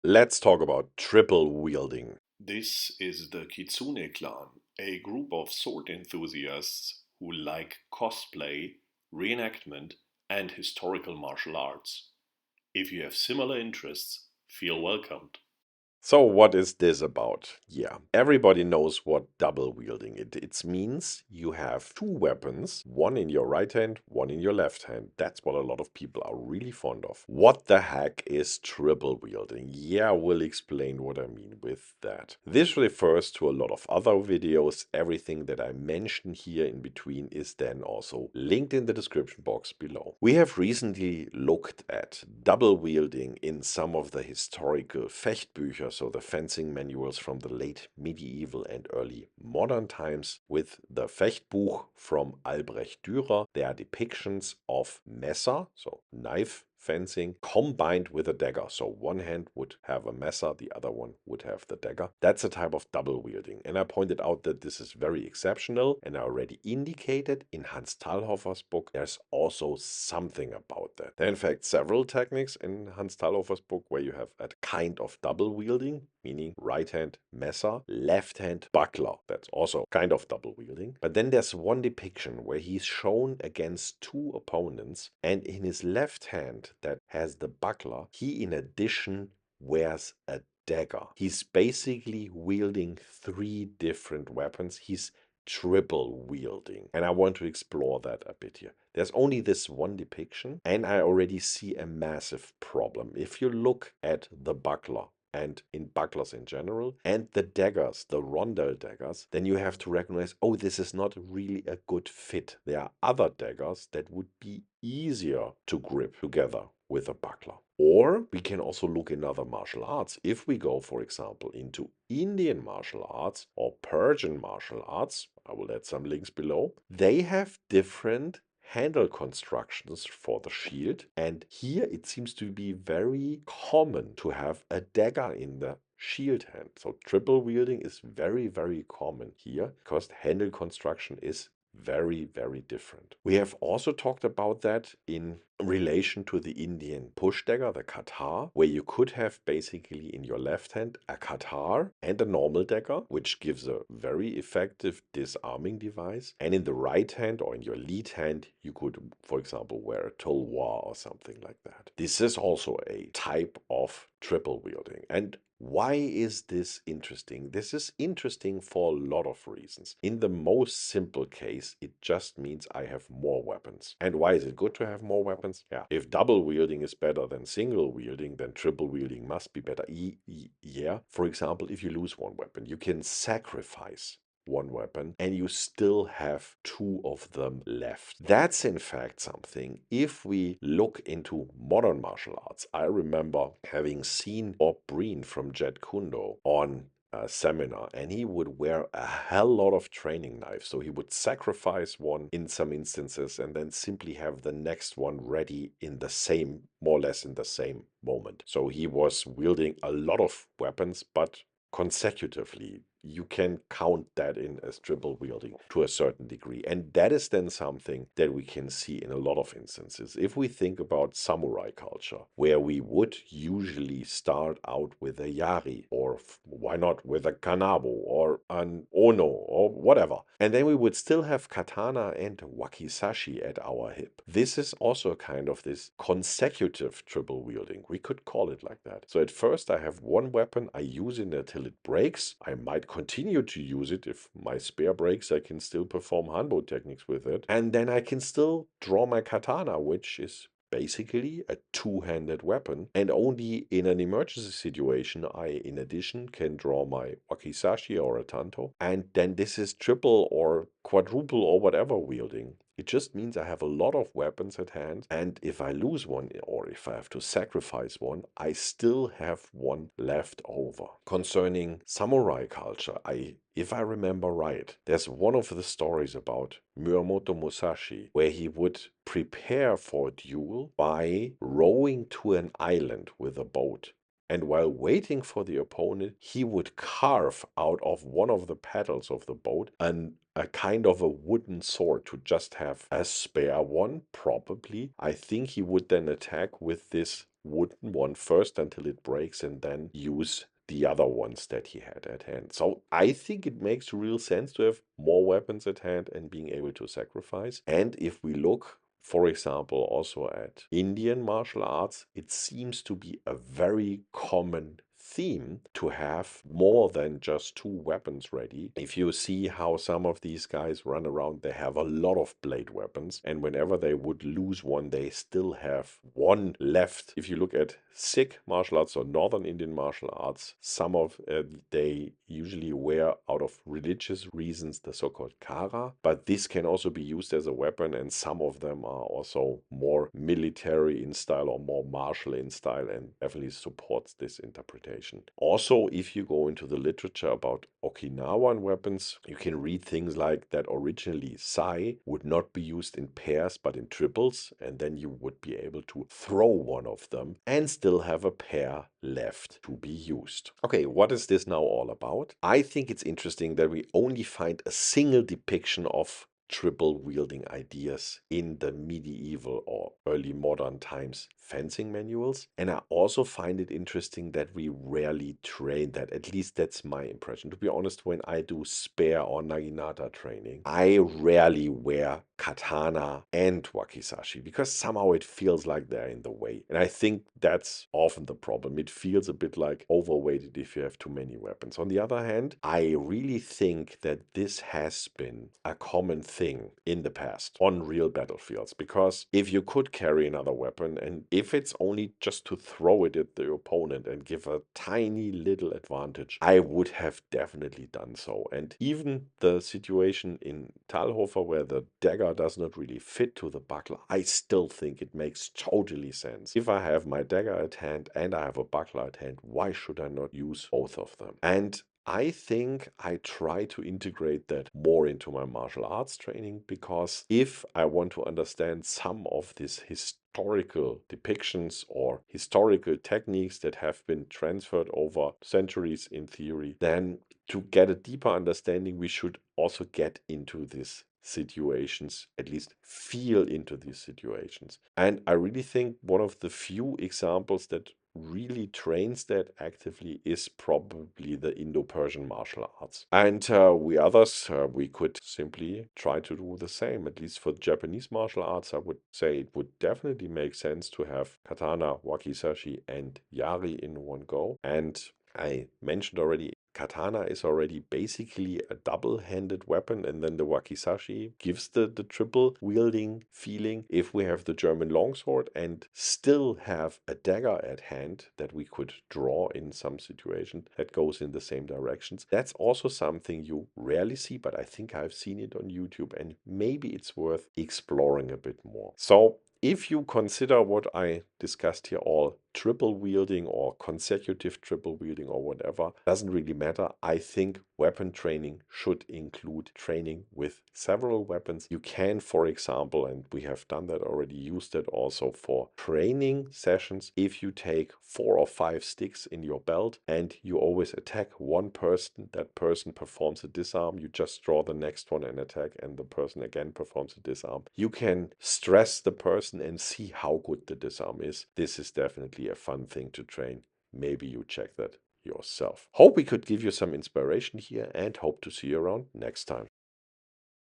Let's talk about triple wielding. This is the Kitsune clan, a group of sword enthusiasts who like cosplay, reenactment, and historical martial arts. If you have similar interests, feel welcomed. So what is this about? Yeah, everybody knows what double wielding it means. You have two weapons, one in your right hand, one in your left hand. That's what a lot of people are really fond of. What the heck is triple wielding? Yeah, we'll explain what I mean with that. This refers to a lot of other videos. Everything that I mention here in between is then also linked in the description box below. We have recently looked at double wielding in some of the historical Fechtbücher, so the fencing manuals from the late medieval and early modern times. With the Fechtbuch from Albrecht Dürer, there are depictions of Messer, so knife fencing, combined with a dagger. So one hand would have a messer, the other one would have the dagger. That's a type of double wielding. And I pointed out that this is very exceptional, and I already indicated in Hans Talhofer's book, there's also something about that. There are in fact several techniques in Hans Talhofer's book where you have a kind of double wielding, meaning right hand messer, left hand buckler. That's also kind of double wielding. But then there's one depiction where he's shown against two opponents, and in his left hand that has the buckler, he in addition wears a dagger. He's basically wielding three different weapons. He's triple wielding. And I want to explore that a bit here. There's only this one depiction, and I already see a massive problem. If you look at the buckler, and in bucklers in general, and the daggers, the rondel daggers, then you have to recognize, oh, this is not really a good fit. There are other daggers that would be easier to grip together with a buckler. Or we can also look in other martial arts. If we go, for example, into Indian martial arts or Persian martial arts, I will add some links below, they have different handle constructions for the shield, and here it seems to be very common to have a dagger in the shield hand. So triple wielding is very, very common here because handle construction is very, very different. We have also talked about that in relation to the Indian push dagger, the Katar, where you could have basically in your left hand a Katar and a normal dagger, which gives a very effective disarming device. And in the right hand or in your lead hand, you could, for example, wear a tulwar or something like that. This is also a type of triple wielding. And why is this interesting? This is interesting for a lot of reasons. In the most simple case, it just means I have more weapons. And why is it good to have more weapons? Yeah, if double wielding is better than single wielding, then triple wielding must be better. Yeah, for example, if you lose one weapon, you can sacrifice one weapon and you still have two of them left. That's in fact something. If we look into modern martial arts, I remember having seen Bob Breen from Jet Kundo on a seminar, and he would wear a hell lot of training knives. So he would sacrifice one in some instances and then simply have the next one ready in the same, more or less in the same moment. So he was wielding a lot of weapons, but consecutively. You can count that in as triple wielding to a certain degree. And that is then something that we can see in a lot of instances. If we think about samurai culture, where we would usually start out with a yari, or why not with a kanabo, or an ono, or whatever. And then we would still have katana and wakizashi at our hip. This is also kind of this consecutive triple wielding. We could call it like that. So at first I have one weapon, I use it until it breaks. I might continue to use it. If my spare breaks, I can still perform hanbo techniques with it. And then I can still draw my katana, which is basically a two-handed weapon, and only in an emergency situation I in addition can draw my wakizashi or a tanto, and then this is triple or quadruple or whatever wielding. It just means I have a lot of weapons at hand, and if I lose one or if I have to sacrifice one, I still have one left over. Concerning samurai culture, if I remember right, there's one of the stories about Miyamoto Musashi where he would prepare for a duel by rowing to an island with a boat. And while waiting for the opponent, he would carve out of one of the paddles of the boat a kind of a wooden sword to just have a spare one, probably. I think he would then attack with this wooden one first until it breaks and then use the other ones that he had at hand. So I think it makes real sense to have more weapons at hand and being able to sacrifice. And if we look, for example, also at Indian martial arts, it seems to be a very common theme to have more than just two weapons ready. If you see how some of these guys run around, they have a lot of blade weapons, and whenever they would lose one, they still have one left. If you look at Sikh martial arts or Northern Indian martial arts, some of they usually wear out of religious reasons the so-called kara, but this can also be used as a weapon, and some of them are also more military in style or more martial in style, and definitely supports this interpretation. Also, if you go into the literature about Okinawan weapons, you can read things like that originally sai would not be used in pairs but in triples, and then you would be able to throw one of them and still have a pair left to be used. Okay, what is this now all about? I think it's interesting that we only find a single depiction of triple wielding ideas in the medieval or early modern times fencing manuals. And I also find it interesting that we rarely train that. At least that's my impression. To be honest, when I do spear or naginata training, I rarely wear katana and wakizashi because somehow it feels like they're in the way. And I think that's often the problem. It feels a bit like overweighted if you have too many weapons. On the other hand, I really think that this has been a common thing in the past on real battlefields, because if you could carry another weapon, and if it's only just to throw it at the opponent and give a tiny little advantage, I would have definitely done so. And even the situation in Talhofer where the dagger does not really fit to the buckler, I still think it makes totally sense. If I have my dagger at hand and I have a buckler at hand, why should I not use both of them? And I think I try to integrate that more into my martial arts training, because if I want to understand some of these historical depictions or historical techniques that have been transferred over centuries in theory, then to get a deeper understanding, we should also get into these situations, at least feel into these situations. And I really think one of the few examples that really trains that actively is probably the Indo-Persian martial arts. And we others, we could simply try to do the same. At least for Japanese martial arts, I would say it would definitely make sense to have katana, wakizashi, and yari in one go. And I mentioned already, katana is already basically a double-handed weapon, and then the wakizashi gives the triple wielding feeling. If we have the German longsword and still have a dagger at hand that we could draw in some situation that goes in the same directions, that's also something you rarely see, but I think I've seen it on YouTube, and maybe it's worth exploring a bit more. So if you consider what I discussed here, all triple wielding or consecutive triple wielding or whatever, doesn't really matter. I think weapon training should include training with several weapons. You can, for example, and we have done that already, use that also for training sessions. If you take 4 or 5 sticks in your belt and you always attack one person, that person performs a disarm, you just draw the next one and attack, and the person again performs a disarm. You can stress the person and see how good the disarm is. This is definitely a fun thing to train. Maybe you check that yourself. Hope we could give you some inspiration here, and hope to see you around next time.